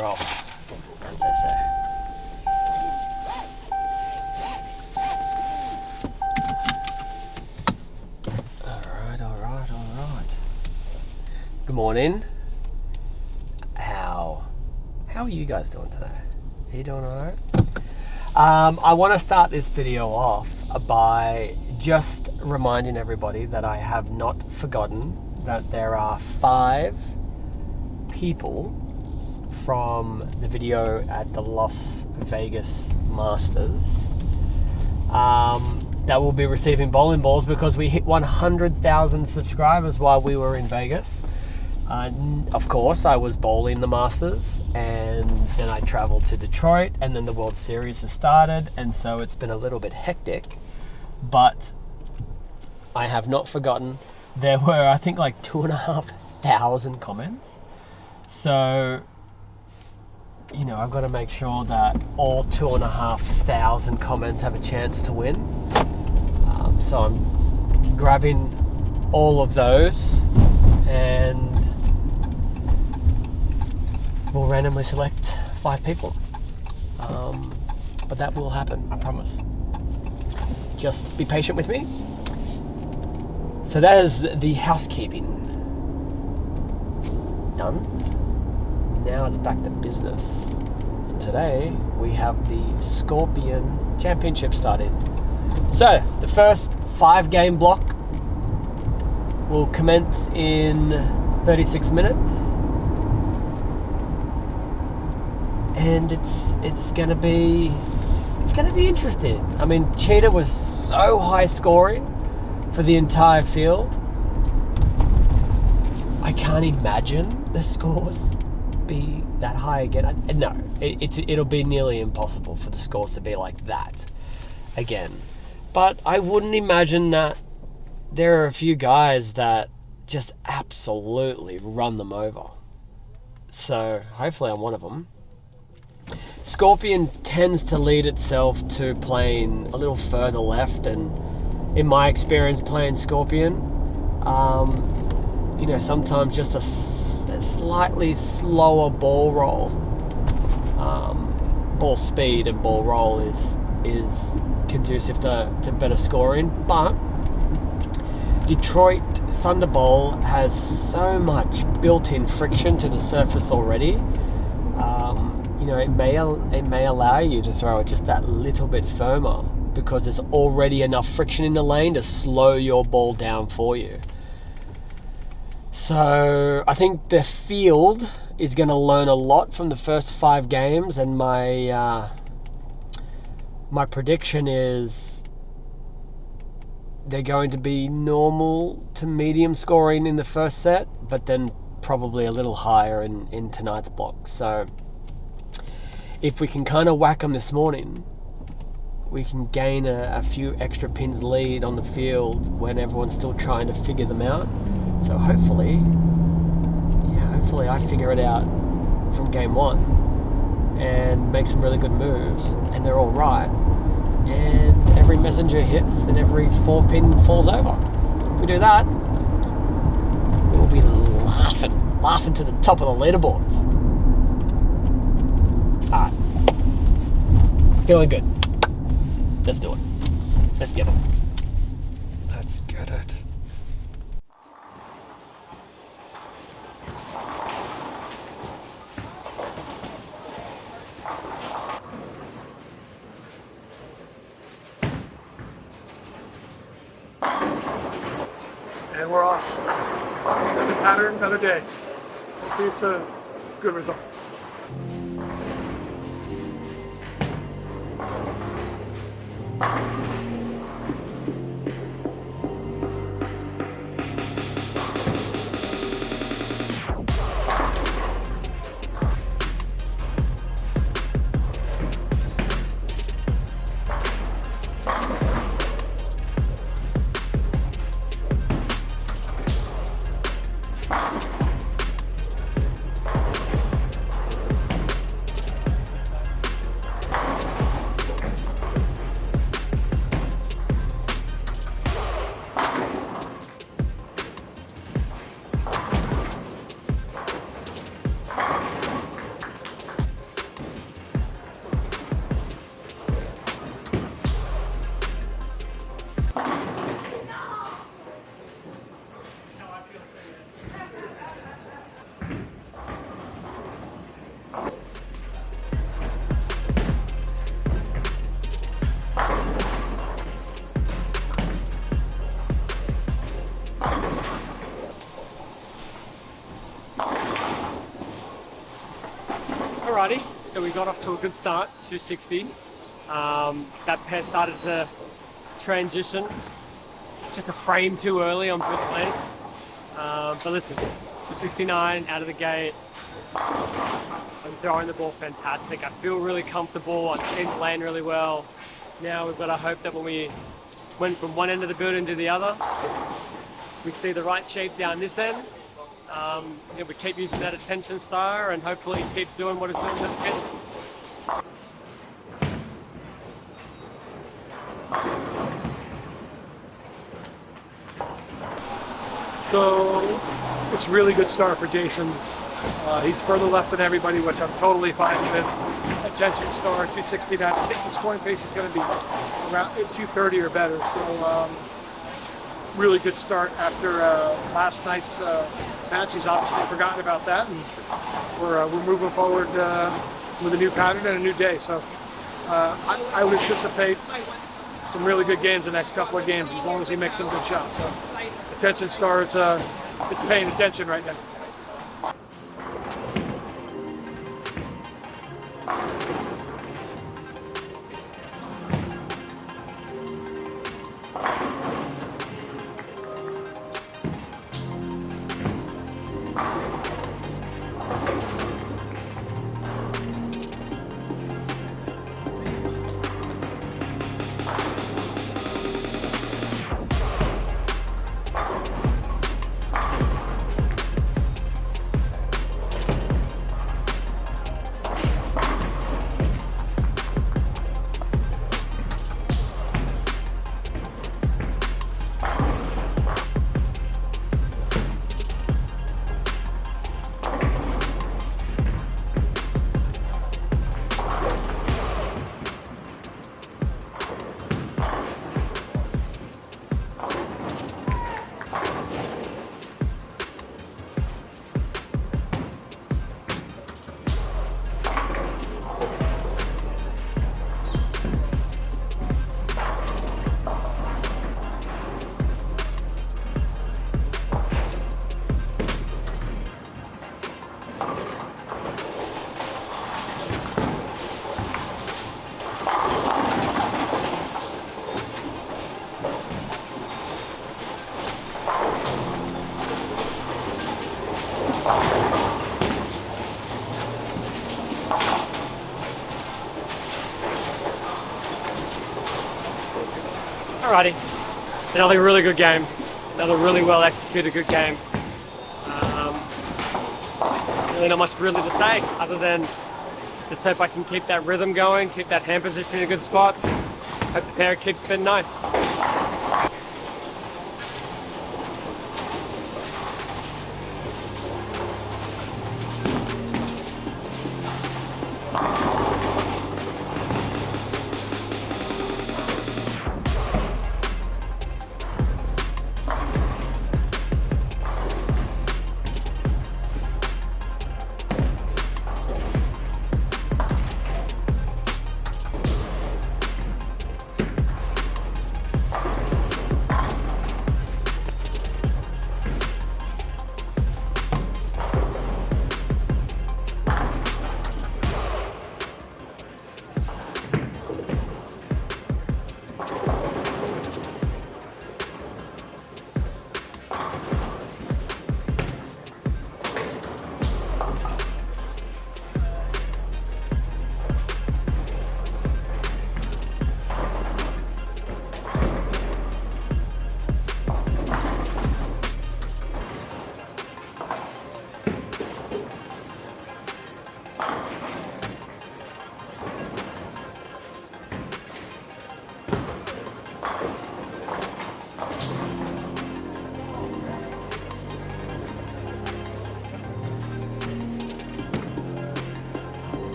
you're off, as they say. All right. Good morning. How are you guys doing today? Are you doing all right? I want to start this video off by just reminding everybody that I have not forgotten that there are 5 people from the video at the Las Vegas Masters that will be receiving bowling balls because we hit 100,000 subscribers while we were in Vegas. Of course, I was bowling the Masters, and then I traveled to Detroit, and then the World Series has started, and so it's been a little bit hectic, but I have not forgotten. There were, I think, like 2,500 comments, so, you know, I've got to make sure that all 2,500 comments have a chance to win. So I'm grabbing all of those, and we'll randomly select 5 people. But that will happen, I promise. Just be patient with me. So that is the housekeeping done. Now it's back to business. And today we have the Scorpion Championship starting. So the first 5-game block will commence in 36 minutes. And it's gonna be interesting. I mean, Cheetah was so high scoring for the entire field. I can't imagine the scores be that high again. No, it'll be nearly impossible for the scores to be like that again. But I wouldn't imagine that there are a few guys that just absolutely run them over. So hopefully I'm one of them. Scorpion tends to lead itself to playing a little further left, and in my experience playing Scorpion, you know, sometimes just a slightly slower ball roll, ball speed and ball roll is conducive to better scoring. But Detroit Thunderbowl has so much built-in friction to the surface already. You know, it may allow you to throw it just that little bit firmer because there's already enough friction in the lane to slow your ball down for you. So I think the field is going to learn a lot from the first 5 games, and my prediction is they're going to be normal to medium scoring in the first set, but then probably a little higher in tonight's block. So if we can kind of whack them this morning, we can gain a few extra pins lead on the field when everyone's still trying to figure them out. So hopefully I figure it out from game 1 and make some really good moves, and they're all right, and every messenger hits and every 4-pin falls over. If we do that, we'll be laughing to the top of the leaderboards. Alright. Feeling good. Let's do it. Let's get it. Let's get it. And we're off. Another pattern, another day. Hopefully it's a good result. got off to a good start, 260. That pair started to transition just a frame too early on both lanes. But listen, 269 out of the gate. I'm throwing the ball fantastic. I feel really comfortable. I'm in the lane really well. Now we've got to hope that when we went from one end of the building to the other, we see the right shape down this end. We keep using that attention star and hopefully keep doing what it's doing to the pins. So it's a really good start for Jason. He's further left than everybody, which I'm totally fine with. Attention star, 269. I think the scoring pace is going to be around 230 or better. So really good start after last night's match. He's obviously forgotten about that, and we're moving forward with a new pattern and a new day. So I would anticipate some really good games the next couple of games, as long as he makes some good shots. So attention star is it's paying attention right now. Alrighty, another really good game, another really well executed good game. Really not much really to say other than let's hope I can keep that rhythm going, keep that hand position in a good spot. Hope the pair keeps spinning nice.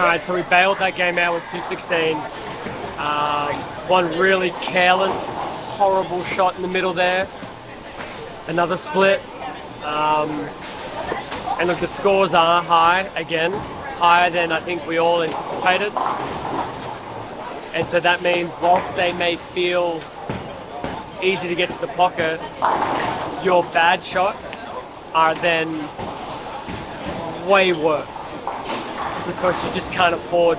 right, so we bailed that game out with 216. One really careless, horrible shot in the middle there. Another split. And look, the scores are high again, higher than I think we all anticipated. And so that means whilst they may feel it's easy to get to the pocket, your bad shots are then way worse because you just can't afford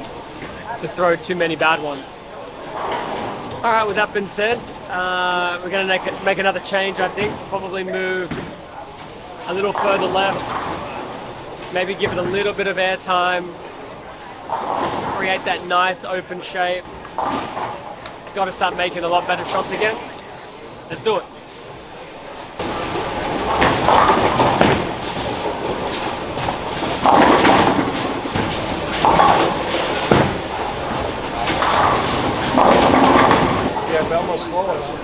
to throw too many bad ones. All right, with that being said, we're going to make another change, I think. Probably move a little further left, maybe give it a little bit of air time, create that nice open shape. Got to start making a lot better shots again. Let's do it. Yeah, Belmo's slow.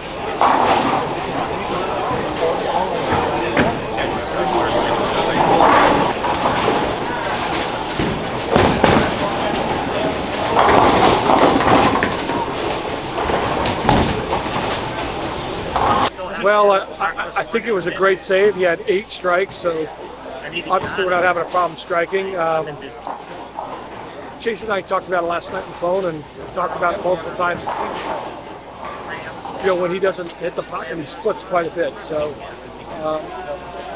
Well, I think it was a great save. He had 8 strikes, so obviously we're not having a problem striking. Chase and I talked about it last night on the phone, and talked about it multiple times this season. You know, when he doesn't hit the pocket, he splits quite a bit. So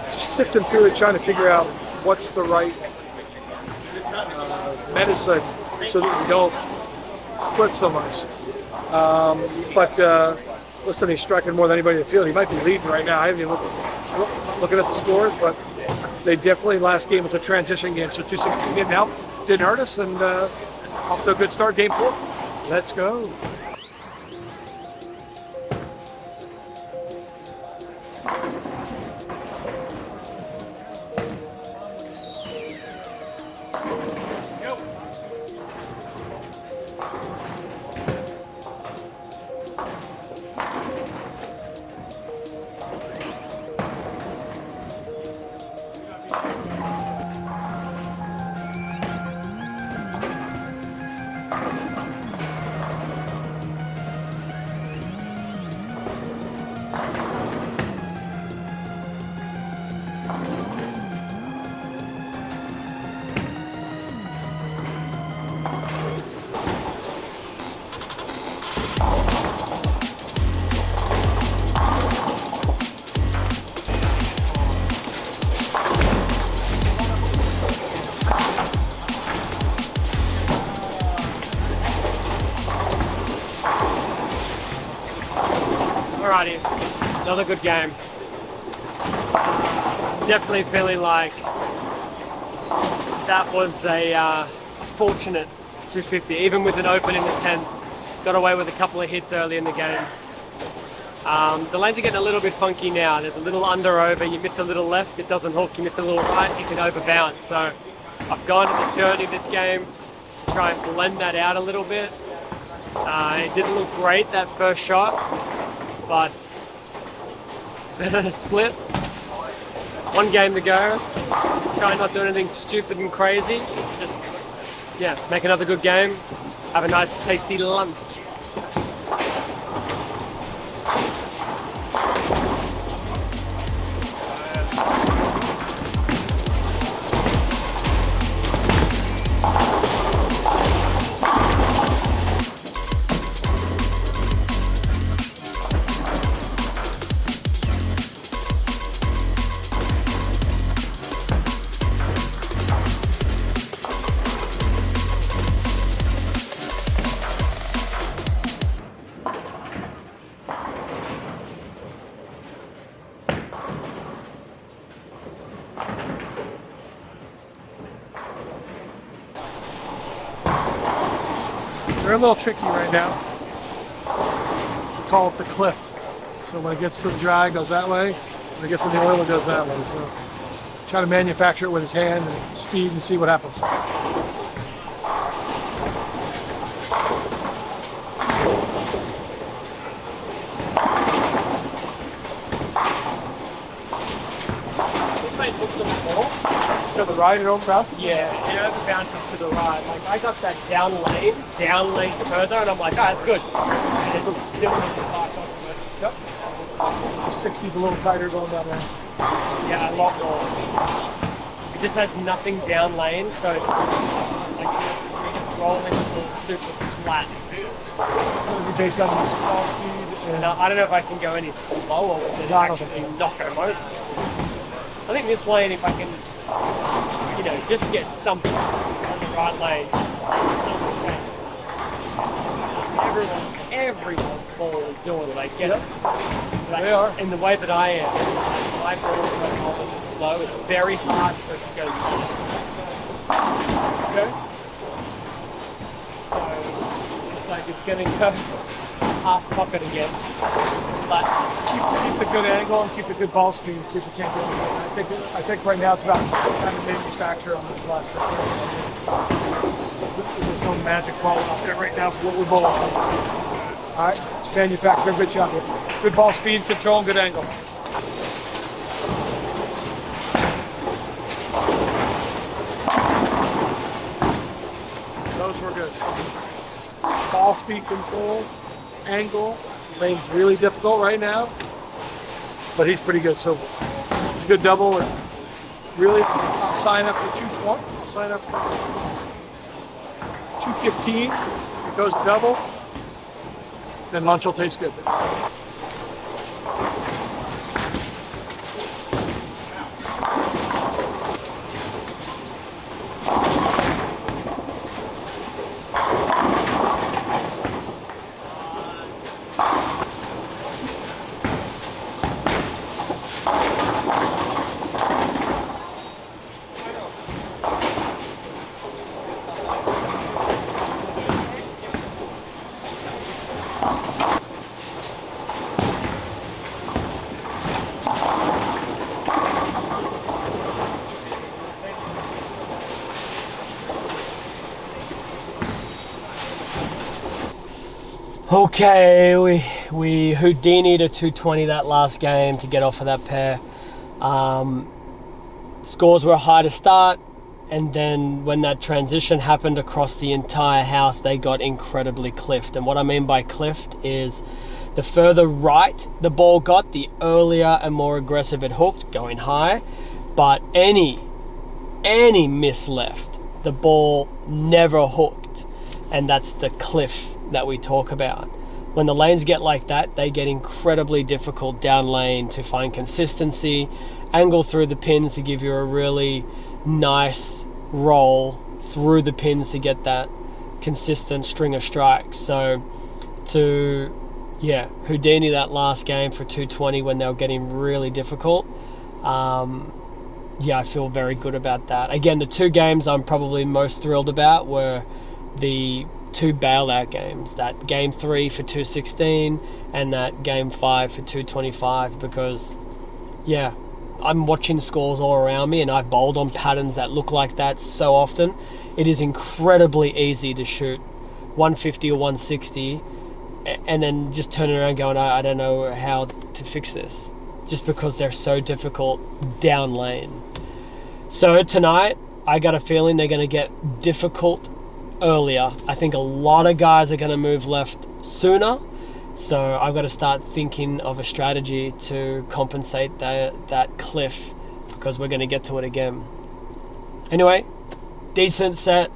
just sifting through it, trying to figure out what's the right medicine so that we don't split so much. Listen, he's striking more than anybody in the field. He might be leading right now. I haven't even looking at the scores, but they definitely, last game was a transition game, so 216 didn't help, didn't hurt us, and off to a good start, game 4. Let's go. Alrighty, another good game. Definitely feeling like that was a fortunate 250, even with an open in the 10. Got away with a couple of hits early in the game. The lanes are getting a little bit funky now. There's a little under over, you miss a little left, it doesn't hook, you miss a little right, you can overbounce. So I've gone to the journey this game to try and blend that out a little bit. It didn't look great, that first shot, but it's better than a split. One game to go. Try not to do anything stupid and crazy. Just, yeah, make another good game. Have a nice, tasty lunch. They're a little tricky right now. We call it the cliff. So when it gets to the dry, it goes that way. When it gets to the oil, it goes that way. So try to manufacture it with his hand and speed and see what happens. To the right, it overbounces? Yeah, it overbounces to the right. Like I got that down lane further, and I'm like, ah, it's good. And it still didn't bite off of it. Yep. The 60's a little tighter going down there. Yeah, a lot more. It just has nothing down lane, so it's like you're just rolling super flat. It's going to be based on the ball speed. And I don't know if I can go any slower with it. Actually knock it over. I think this lane, if I can, you know, just get something on the right lane. Everyone's ball is doing it. Like, get it. Like, they are. In the way that I am, my ball is like a little slow. It's very hard for it to go low. Okay. So it's like it's going to go half pocket again. But Keep the good angle and keep the good ball speed. See if we can't get it. I think right now it's about time to manufacture on this last bit. There's no magic ball out there right now for what we're bowling. All right, it's manufacturing. Good shot here. Good ball speed, control, and good angle. Those were good. Ball speed control, angle. Lane's really difficult right now, but he's pretty good. So it's a good double. And really, I'll sign up for 220. I'll sign up for 215. If it goes double, then lunch will taste good. okay, we Houdini to 220 that last game to get off of that pair. Scores were high to start, and then when that transition happened across the entire house, they got incredibly cliffed. And what I mean by cliffed is the further right the ball got, the earlier and more aggressive it hooked, going high. But any miss left, the ball never hooked. And that's the cliff that we talk about. When the lanes get like that, they get incredibly difficult down lane to find consistency, angle through the pins to give you a really nice roll through the pins to get that consistent string of strikes. So to Houdini that last game for 220 when they were getting really difficult, I feel very good about that. Again, the two games I'm probably most thrilled about were the two bailout games, that game 3 for 216 and that game 5 for 225, because I'm watching scores all around me and I've bowled on patterns that look like that so often. It is incredibly easy to shoot 150 or 160 and then just turn around going, I don't know how to fix this, just because they're so difficult down lane. So tonight I got a feeling they're going to get difficult earlier. I think a lot of guys are going to move left sooner, so I've got to start thinking of a strategy to compensate that cliff, because we're going to get to it again. Anyway, decent set,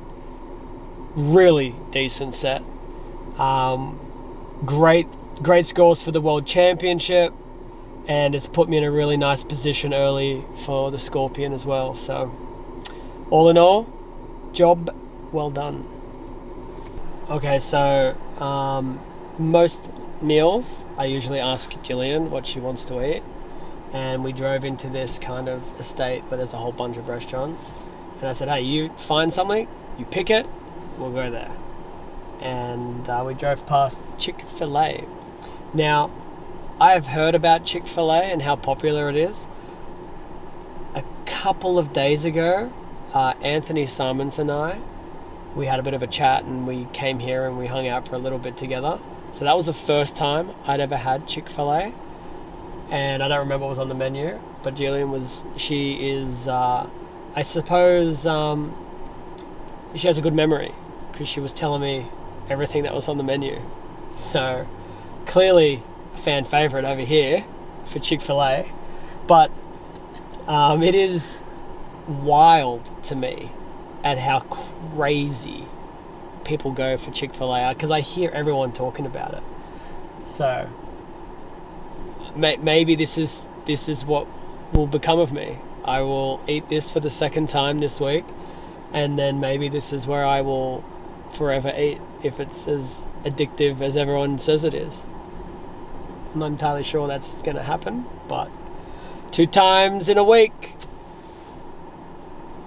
really decent set. Great scores for the World Championship, and it's put me in a really nice position early for the Scorpion as well. So all in all, job well done. Okay, so most meals I usually ask Jillian what she wants to eat, and we drove into this kind of estate where there's a whole bunch of restaurants, and I said, hey, you find something, you pick it, we'll go there. And we drove past Chick-fil-A. Now, I have heard about Chick-fil-A and how popular it is. A couple of days ago, Anthony Simons and I, we had a bit of a chat and we came here and we hung out for a little bit together. So that was the first time I'd ever had and I don't remember what was on the menu, but Jillian she is I suppose she has a good memory because she was telling me everything that was on the menu. So clearly a fan favourite over here for Chick-fil-A. But it is wild to me at how crazy people go for Chick-fil-A because I hear everyone talking about it. So maybe this is what will become of me. I will eat this for the second time this week, and then maybe this is where I will forever eat if it's as addictive as everyone says it is. I'm not entirely sure that's going to happen, but 2 times in a week,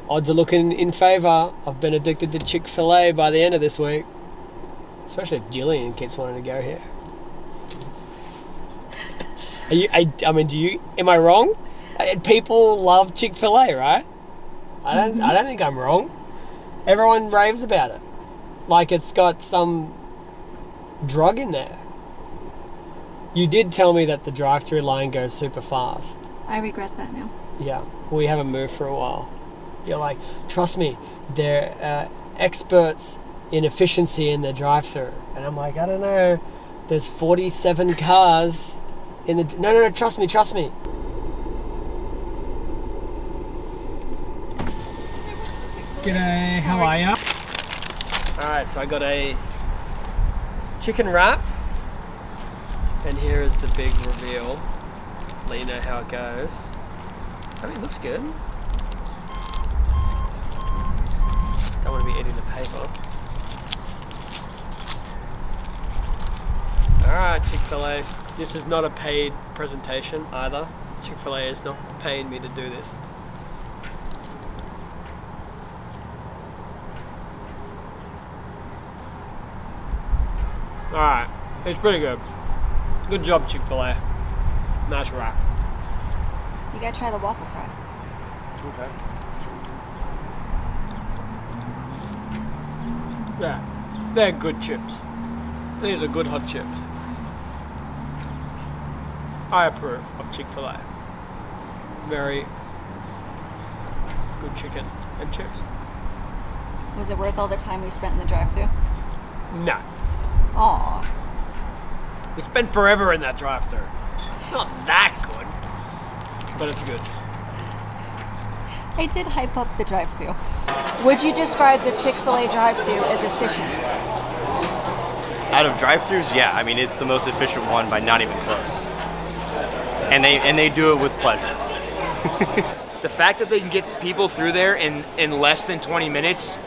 odds are looking in favour. I've been addicted to Chick-fil-A by the end of this week, especially if Jillian keeps wanting to go here. Am I wrong? People love Chick-fil-A, right? I don't think I'm wrong. Everyone raves about it. Like it's got some drug in there. You did tell me that the drive-through line goes super fast. I regret that now. Yeah, we haven't moved for a while. You're like, trust me, they're experts in efficiency in the drive-through. And I'm like, I don't know. There's 47 cars in the... No, trust me. G'day, how are ya? Alright, so I got a chicken wrap, and here is the big reveal. Let you know how it goes. I mean, it looks good. Don't want to be eating the paper. Alright, Chick-fil-A. This is not a paid presentation either. Chick-fil-A is not paying me to do this. Alright, it's pretty good. Good job, Chick-fil-A. Nice wrap. You gotta try the waffle fry. Okay. Yeah, they're good chips. These are good hot chips. I approve of Chick-fil-A. Very good chicken and chips. Was it worth all the time we spent in the drive-thru? No. Aw. We spent forever in that drive-thru. It's not that good, but it's good. I did hype up the drive-thru. Would you describe the Chick-fil-A drive-thru as efficient? Out of drive-thrus, yeah. I mean, it's the most efficient one by not even close. And they do it with pleasure. The fact that they can get people through there in less than 20 minutes,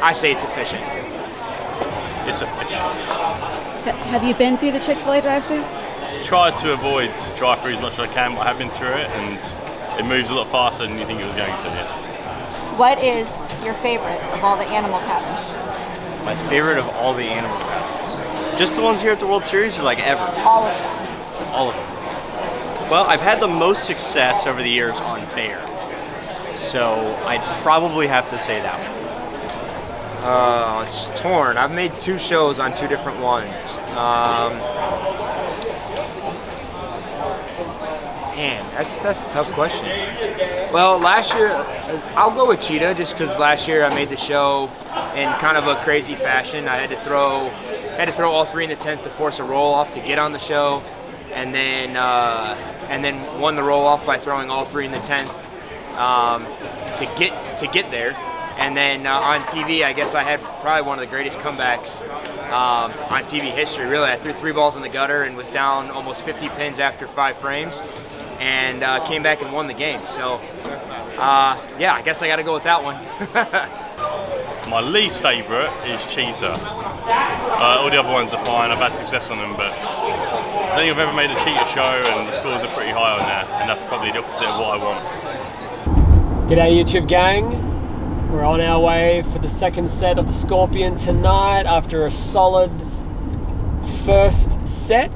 I say it's efficient. It's efficient. Have you been through the Chick-fil-A drive-thru? Try to avoid drive-through as much as I can, but I have been through it, and it moves a lot faster than you think it was going to. Yeah. What is your favorite of all the animal patterns? My favorite of all the animal patterns. Just the ones here at the World Series, or like ever? All of them. All of them. Well, I've had the most success over the years on bear, so I'd probably have to say that one. It's torn. I've made 2 shows on 2 different ones. Man, that's a tough question. Well, last year, I'll go with cheetah just because last year I made the show in kind of a crazy fashion. I had to throw all 3 in the 10th to force a roll off to get on the show, and then won the roll off by throwing all 3 in the 10th to get there. And then on TV, I guess I had probably one of the greatest comebacks on TV history. Really, I threw 3 balls in the gutter and was down almost 50 pins after 5 frames, and came back and won the game. So, yeah, I guess I got to go with that one. My least favourite is cheetah. All the other ones are fine. I've had success on them, but I don't think I've ever made a cheetah show, and the scores are pretty high on there, and that's probably the opposite of what I want. G'day YouTube gang. We're on our way for the second set of the Scorpion tonight after a solid first set.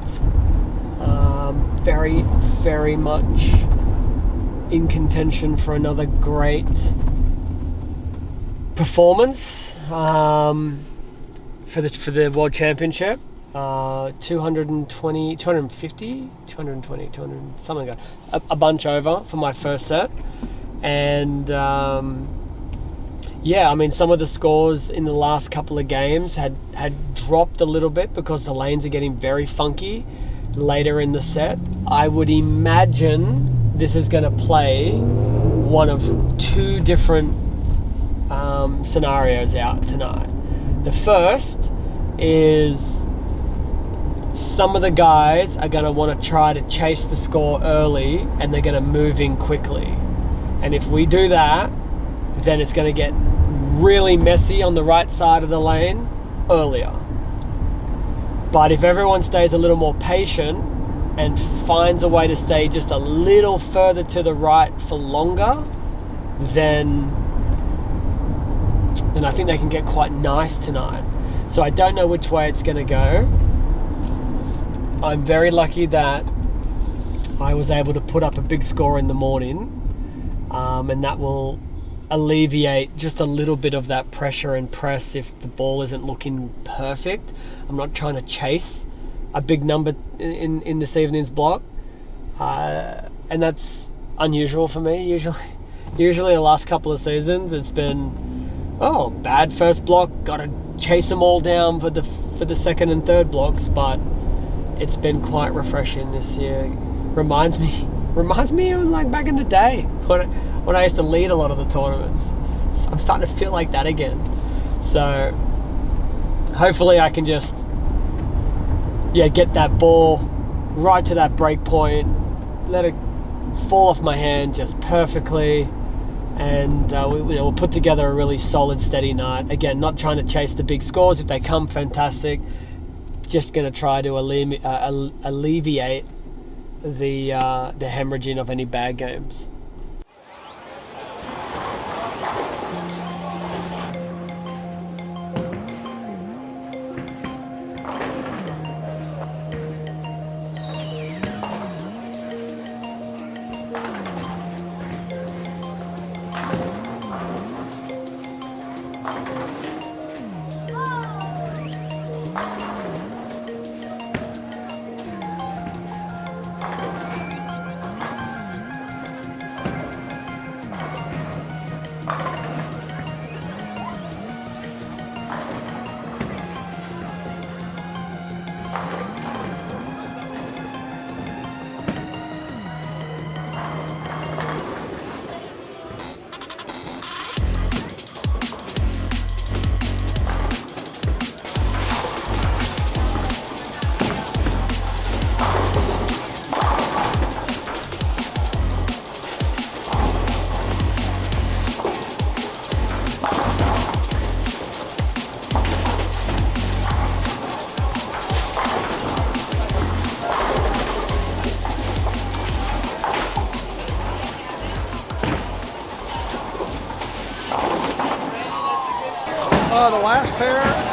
Very, very much in contention for another great performance for the World Championship. 220, 250, 220, 200, something like that. A bunch over for my first set. And yeah, I mean, some of the scores in the last couple of games had dropped a little bit because the lanes are getting very funky later in the set. I would imagine this is going to play one of two different scenarios out tonight. The first is some of the guys are going to want to try to chase the score early, and they're going to move in quickly. And if we do that, then it's going to get really messy on the right side of the lane earlier. But if everyone stays a little more patient and finds a way to stay just a little further to the right for longer, then I think they can get quite nice tonight. So I don't know which way it's going to go. I'm very lucky that I was able to put up a big score in the morning, and that will alleviate just a little bit of that pressure and press if the ball isn't looking perfect. I'm not trying to chase a big number in this evening's block, and that's unusual for me. Usually the last couple of seasons it's been, bad first block, gotta chase them all down for the second and third blocks. But it's been quite refreshing this year. Reminds me of like back in the day when I used to lead a lot of the tournaments. I'm starting to feel like that again. So hopefully I can just get that ball right to that break point, let it fall off my hand just perfectly, and we'll put together a really solid, steady night. Again, not trying to chase the big scores. If they come, fantastic. Just going to try to alleviate the hemorrhaging of any bad games.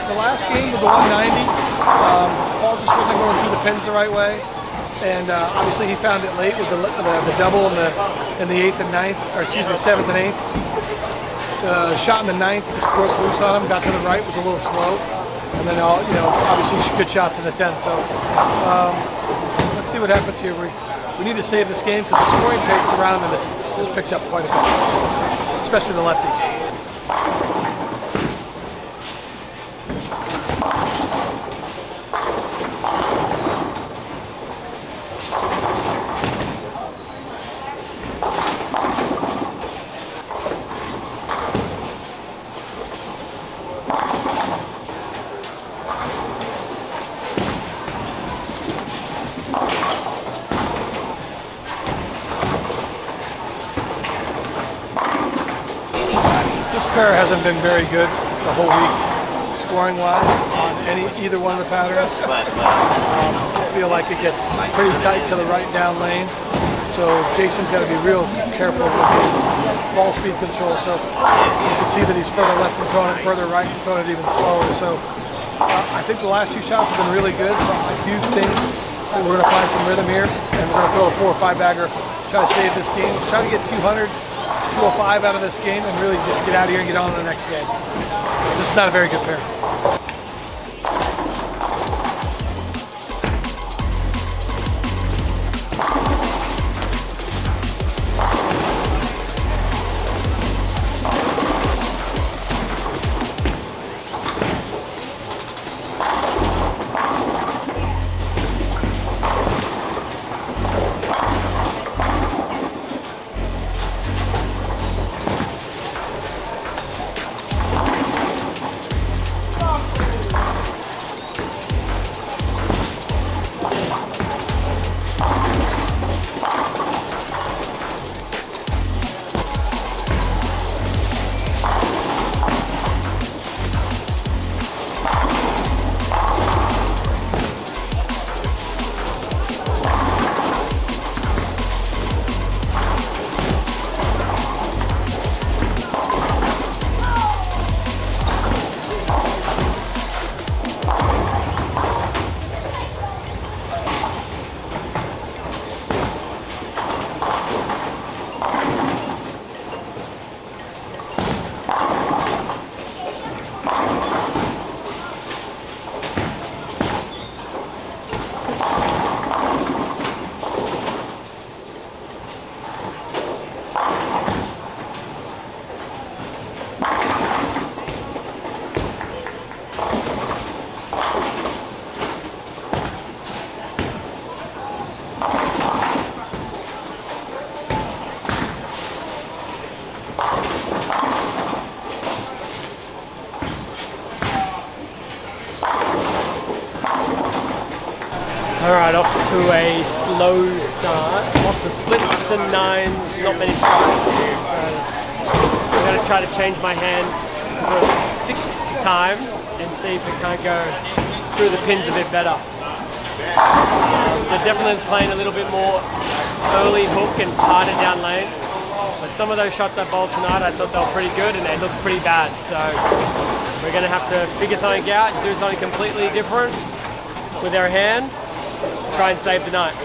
The last game with the 190, Paul just wasn't going through the pins the right way, and obviously he found it late with the double in the 8th and 9th, or excuse me, 7th and 8th. The shot in the 9th just broke loose on him, got to the right, was a little slow, and then obviously good shots in the 10th. So let's see what happens here. We need to save this game because the scoring pace around him has picked up quite a bit, especially the lefties. Pair hasn't been very good the whole week, scoring-wise, on either one of the patterns. I feel like it gets pretty tight to the right down lane, so Jason's got to be real careful with his ball speed control. So you can see that he's further left and throwing it, further right and throwing it even slower. So I think the last two shots have been really good, so I do think that we're going to find some rhythm here, and we're going to throw a 4 or 5 bagger, try to save this game, try to get 200, 205 out of this game, and really just get out of here and get on to the next game. It's just not a very good pair. Alright, off to a slow start. Lots of splits and nines, not many strikes. I'm going to try to change my hand for a 6th time and see if it can't go through the pins a bit better. They're definitely playing a little bit more early hook and tighter down lane. But some of those shots I bowled tonight, I thought they were pretty good and they looked pretty bad. So we're going to have to figure something out and do something completely different with our hand. Try and save the night.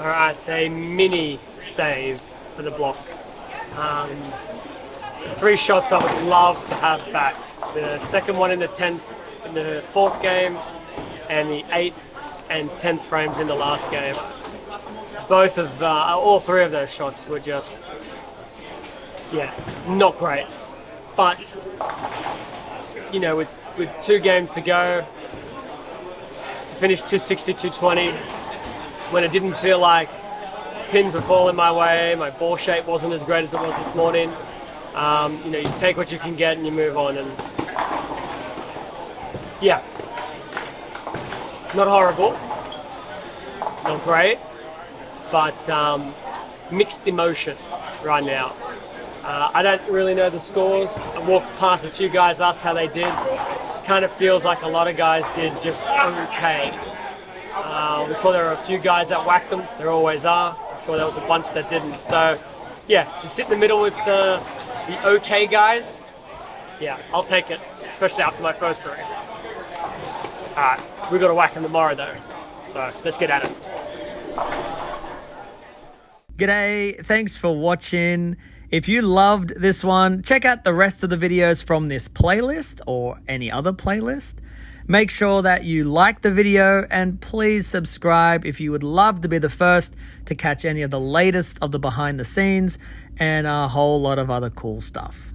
Alright, a mini save for the block. 3 shots I would love to have back. The second one in the 4th game, and the 8th and 10th frames in the last game. Both of, all 3 of those shots were just, not great. But, you know, with 2 games to go, to finish 260, 220, when it didn't feel like pins were falling my way, my ball shape wasn't as great as it was this morning. You know, you take what you can get and you move on. And not horrible, not great, but mixed emotions right now. I don't really know the scores. I walked past a few guys, asked how they did. Kind of feels like a lot of guys did just okay. I'm sure there are a few guys that whacked them. There always are. I'm sure there was a bunch that didn't. So, to sit in the middle with the okay guys, I'll take it, especially after my first 3. All right, we've got to whack them tomorrow though. So let's get at it. G'day, thanks for watching. If you loved this one, check out the rest of the videos from this playlist or any other playlist. Make sure that you like the video and please subscribe if you would love to be the first to catch any of the latest of the behind the scenes and a whole lot of other cool stuff.